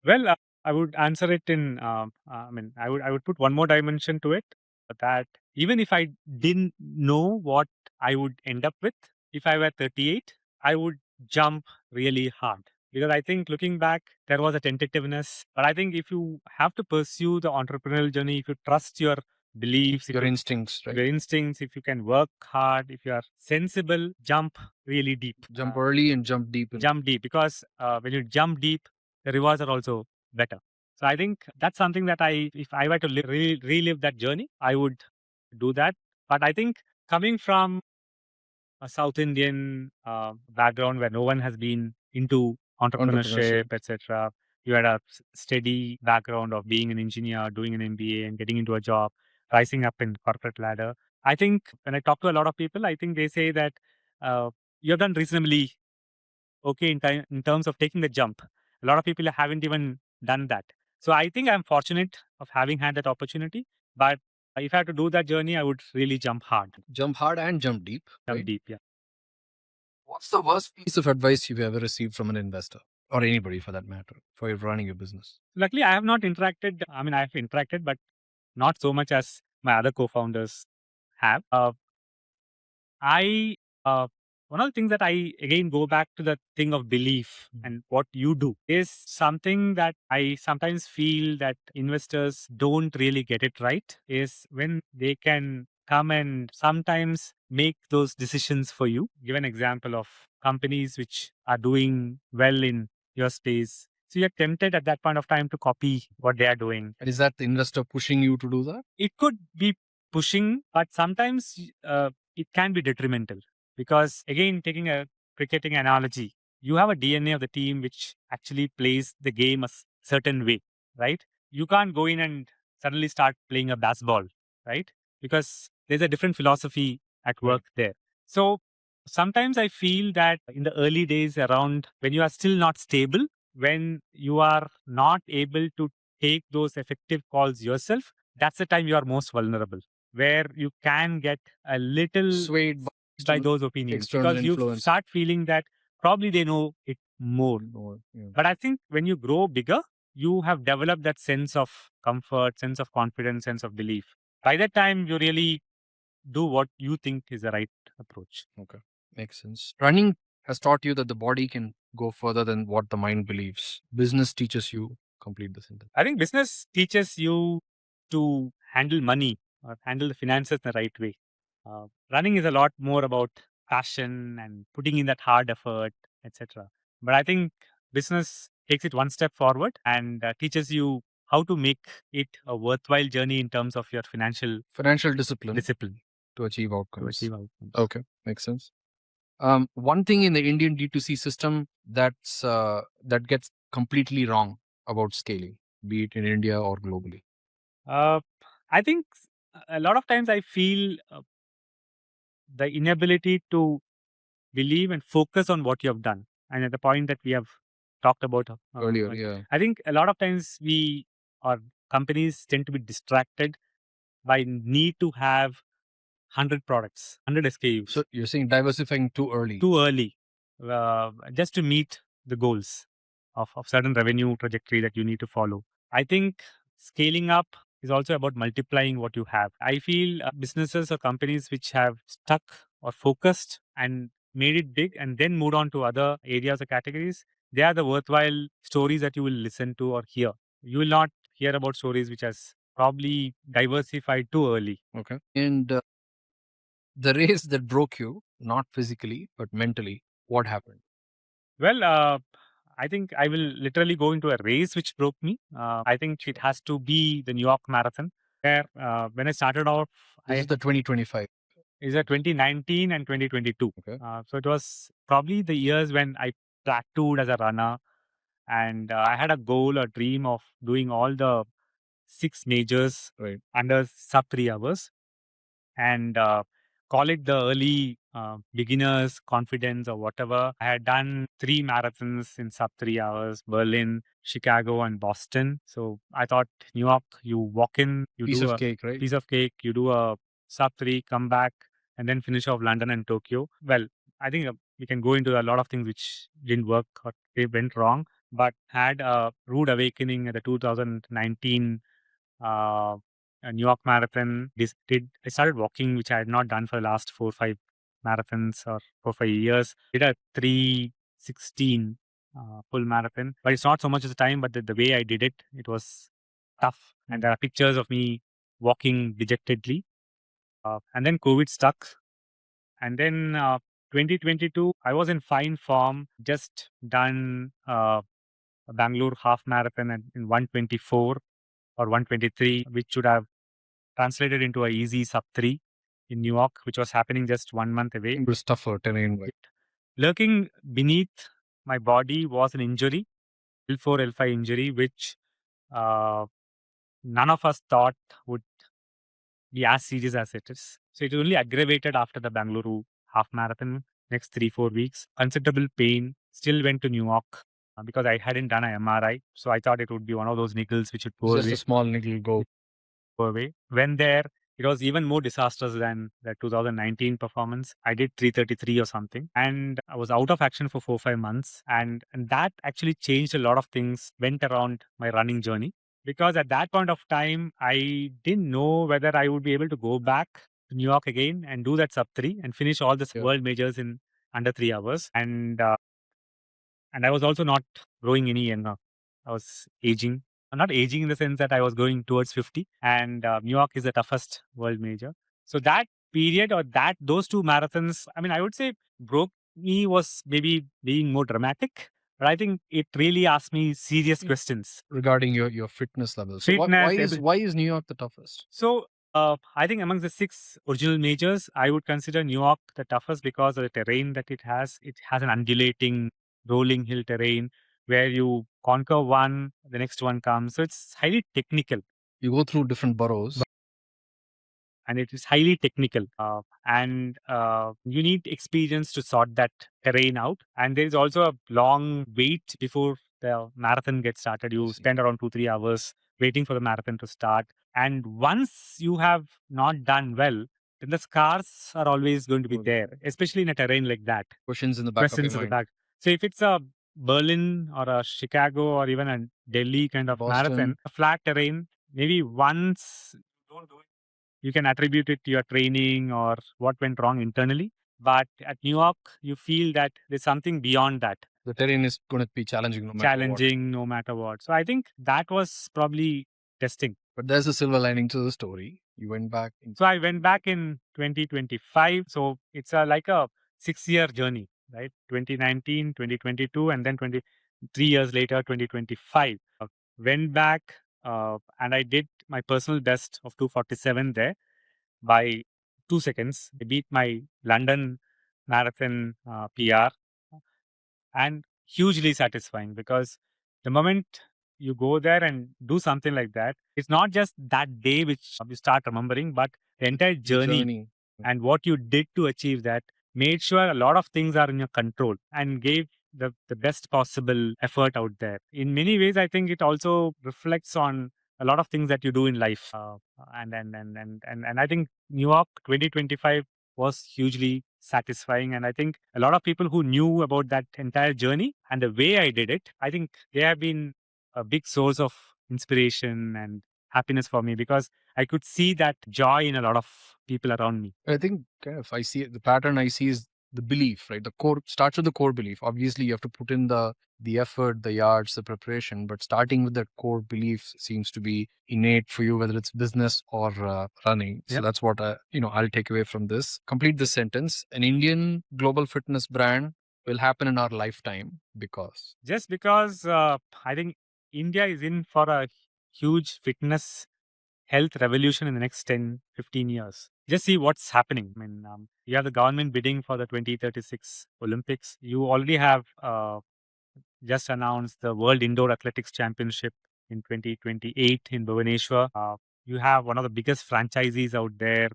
Well, I would answer it in. I would put one more dimension to it. That even if I didn't know what I would end up with, if I were 38, I would jump really hard, because I think looking back, there was a tentativeness. But I think if you have to pursue the entrepreneurial journey, if you trust your beliefs, Your instincts, right? your instincts, if you can work hard, if you are sensible, jump really deep. Jump early and jump deep. Jump deep, because when you jump deep, the rewards are also better. So I think that's something that if I were to relive that journey, I would do that. But I think coming from a South Indian background where no one has been into entrepreneurship, etc., you had a steady background of being an engineer, doing an MBA, and getting into a job, rising up in corporate ladder. I think when I talk to a lot of people, I think they say that you've done reasonably okay in terms of taking the jump. A lot of people haven't even done that. So I think I'm fortunate of having had that opportunity. But if I had to do that journey, I would really jump hard. Jump hard and jump deep. Jump right? deep, yeah. What's the worst piece of advice you've ever received from an investor, or anybody for that matter, for your running your business? Luckily, I have not interacted. I mean, I have interacted, but not so much as my other co-founders have. I One of the things that I again go back to the thing of belief and what you do is something that I sometimes feel that investors don't really get it right, is when they can come and sometimes make those decisions for you. Give an example of companies which are doing well in your space, So you're tempted at that point of time to copy what they are doing. And is that the investor pushing you to do that? It could be pushing, but sometimes it can be detrimental because, again, taking a cricketing analogy, you have a DNA of the team which actually plays the game a certain way, right? You can't go in and suddenly start playing a baseball, right? Because there's a different philosophy at work there. So sometimes I feel that in the early days, around when you are still not stable, when you are not able to take those effective calls yourself, that's the time you are most vulnerable, where you can get a little Swayed by those opinions external because you influence. start feeling that probably they know it more. But I think when you grow bigger, you have developed that sense of comfort, sense of confidence, sense of belief. By that time, you really do what you think is the right approach. Okay, makes sense. Running has taught you that the body can go further than what the mind believes. Business teaches you complete the sentence. I think business teaches you to handle money or handle the finances in the right way. Running is a lot more about passion and putting in that hard effort, etc. But I think business takes it one step forward and teaches you how to make it a worthwhile journey in terms of your Financial discipline discipline to achieve to outcomes. achieve outcomes. Okay, makes sense. One thing in the Indian D2C system that gets completely wrong about scaling, be it in India or globally. Uh, I think a lot of times I feel the inability to believe and focus on what you have done. And at the point that we have talked about Earlier, yeah. I think a lot of times we or companies tend to be distracted by need to have 100 products, 100 SKUs. So you're saying diversifying too early. Too early, just to meet the goals of certain revenue trajectory that you need to follow. I think scaling up is also about multiplying what you have. I feel businesses or companies which have stuck or focused and made it big and then moved on to other areas or categories, they are the worthwhile stories that you will listen to or hear. You will not hear about stories which has probably diversified too early. Okay. And the race that broke you, not physically, but mentally, what happened? Well, I think I will literally go into a race which broke me. I think it has to be the New York Marathon, where when I started off, This is the 2025. is a 2019 and 2022. Okay. So it was probably the years when I plateaued as a runner, and I had a goal, a dream of doing all the 6 majors under sub 3 hours. And call it the early beginners confidence or whatever. I had done 3 marathons in sub 3 hours: Berlin, Chicago, and Boston. So I thought, New York, you walk in, you Piece do of a cake, right? piece of cake, you do a sub 3, come back, and then finish off London and Tokyo. Well, I think we can go into a lot of things which didn't work or they went wrong, but had a rude awakening at the 2019 uh, a New York Marathon. I started walking, which I had not done for the last 4 or 5 marathons or 4 or 5 years. Did a 3:16 full marathon, but it's not so much as the time, but the way I did it, it was tough. And there are pictures of me walking dejectedly. And then COVID stuck. And then 2022, I was in fine form, just done a Bangalore half marathon in 124 or 123, which should have translated into a easy sub 3 in New York, which was happening just 1 month away. It was tougher terrain. Lurking beneath my body was an injury, L4, L5 injury, which uh, none of us thought would be as serious as it is. So it only aggravated after the Bangalore half marathon, next 3-4 weeks. Considerable pain, still went to New York because I hadn't done an MRI. So I thought it would be one of those niggles which would go Just away. a small niggle go. Away. When there, it was even more disastrous than the 2019 performance. I did 333 or something, and I was out of action for 4-5 months. And that actually changed a lot of things, went around my running journey. Because at that point of time, I didn't know whether I would be able to go back to New York again and do that sub 3 and finish all the world majors in under 3 hours. And I was also not growing any younger. I was aging. Not aging in the sense that I was going towards 50. And New York is the toughest world major. So that period or those 2 marathons, I mean, I would say broke me was maybe being more dramatic. But I think it really asked me serious questions regarding your fitness level. So fitness. why is New York the toughest? So I think among the 6 original majors, I would consider New York the toughest because of the terrain that it has. It has an undulating, rolling hill terrain where you conquer one, the next one comes. So it's highly technical. You go through different boroughs. And it is highly technical. And you need experience to sort that terrain out. And there is also a long wait before the marathon gets started. You spend around 2-3 hours waiting for the marathon to start. And once you have not done well, then the scars are always going to be there, especially in a terrain like that. Questions in the back of your Questions at the mind. back. So if it's a Berlin or a Chicago or even a Delhi kind of Boston. marathon, a flat terrain, maybe once don't do it, you can attribute it to your training or what went wrong internally. But at New York, you feel that there's something beyond that. The terrain is going to be challenging no matter Challenging no matter what. So I think that was probably testing. But there's a silver lining to the story. You went back. So I went back in 2025. So it's like a 6-year journey, right? 2019, 2022, and then 3 years later, 2025. Went back and I did my personal best of 247 there by 2 seconds. I beat my London marathon PR, and hugely satisfying because the moment you go there and do something like that, it's not just that day which you start remembering, but the entire journey and what you did to achieve that made sure a lot of things are in your control and gave the best possible effort out there. In many ways, I think it also reflects on a lot of things that you do in life. And I think New York 2025 was hugely satisfying. And I think a lot of people who knew about that entire journey and the way I did it, I think they have been a big source of inspiration and happiness for me because I could see that joy in a lot of people around me. I think kind of I see the pattern I see is the belief, right? The core starts with the core belief. Obviously, you have to put in the effort, the yards, the preparation, but starting with that core belief seems to be innate for you, whether it's business or running. So that's what I'll take away from this. Complete this sentence: an Indian global fitness brand will happen in our lifetime because just because I think India is in for a huge fitness health revolution in the next 10-15 years. Just see what's happening. I mean, you have the government bidding for the 2036 Olympics. You already have just announced the World Indoor Athletics Championship in 2028 in Bhubaneswar. You have one of the biggest franchisees out there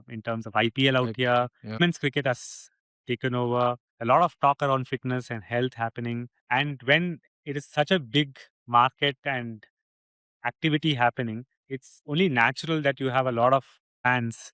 in terms of IPL out here. Women's cricket has taken over. A lot of talk around fitness and health happening. And when it is such a big market and activity happening, it's only natural that you have a lot of fans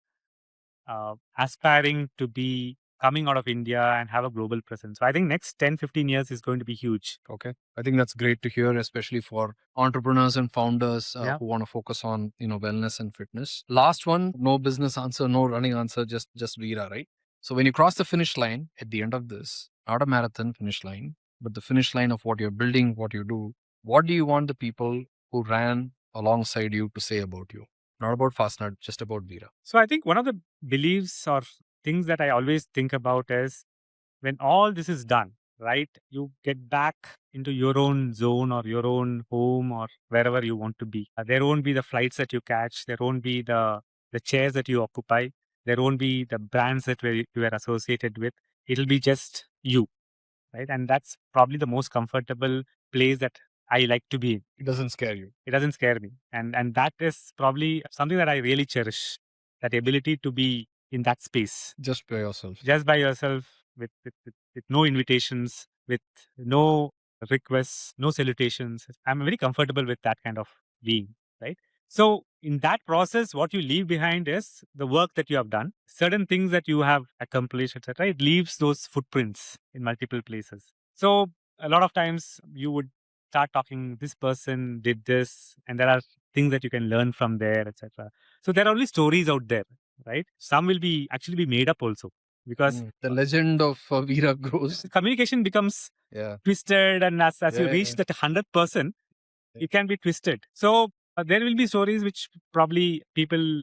aspiring to be coming out of India and have a global presence. So I think next 10-15 years is going to be huge. Okay. I think that's great to hear, especially for entrepreneurs and founders who want to focus on, wellness and fitness. Last one, no business answer, no running answer, just Vira, right? So when you cross the finish line at the end of this, not a marathon finish line, but the finish line of what you're building, what you do, what do you want the people who ran alongside you to say about you? Not about Fast&Up, just about Vira. So I think one of the beliefs or things that I always think about is when all this is done, right, you get back into your own zone or your own home or wherever you want to be. There won't be the flights that you catch. There won't be the chairs that you occupy. There won't be the brands that you were associated with. It'll be just you, right? And that's probably the most comfortable place that I like to be in. It doesn't scare you. It doesn't scare me. And that is probably something that I really cherish, that ability to be in that space. Just by yourself. Just by yourself with no invitations, with no requests, no salutations. I'm very comfortable with that kind of being, right? So in that process, what you leave behind is the work that you have done, certain things that you have accomplished, etc. It leaves those footprints in multiple places. So a lot of times you would start talking, this person did this, and there are things that you can learn from there, etc. So there are only stories out there, right? Some will be actually be made up also because the legend of Vira grows. Communication becomes twisted, and as you reach that 100%, it can be twisted. So there will be stories which probably people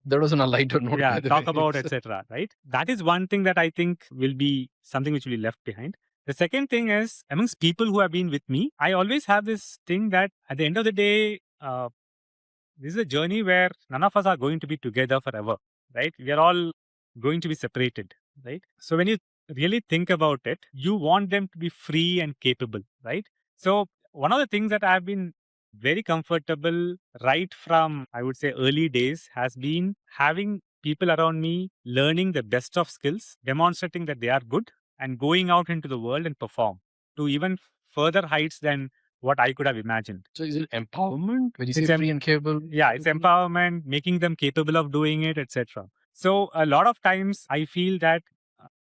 that was on a lighter note. Talk about, etc. Right? That is one thing that I think will be something which will be left behind. The second thing is, amongst people who have been with me, I always have this thing that at the end of the day, this is a journey where none of us are going to be together forever, right? We are all going to be separated, right? So when you really think about it, you want them to be free and capable, right? So one of the things that I've been very comfortable right from, I would say, early days has been having people around me learning the best of skills, demonstrating that they are good, and going out into the world and perform to even further heights than what I could have imagined. So is it empowerment when you say It's free and capable? yeah, it's empowerment, making them capable of doing it, etc. So a lot of times I feel that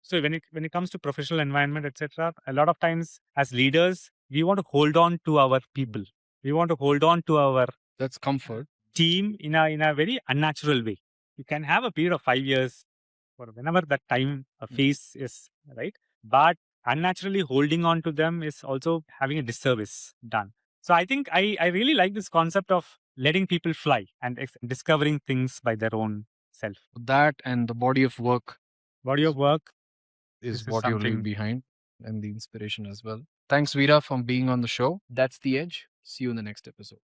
so when it comes to professional environment, etc., a lot of times as leaders, we want to hold on to our people. We want to hold on to our That's comfort. team in a very unnatural way. You can have a period of 5 years or whenever that time phase is, right? But unnaturally holding on to them is also having a disservice done. So I think I really like this concept of letting people fly and discovering things by their own self. That and the body of work Body of work, is this is what you leave something. behind, and the inspiration as well. Thanks, Vira, for being on the show. That's The Edge. See you in the next episode.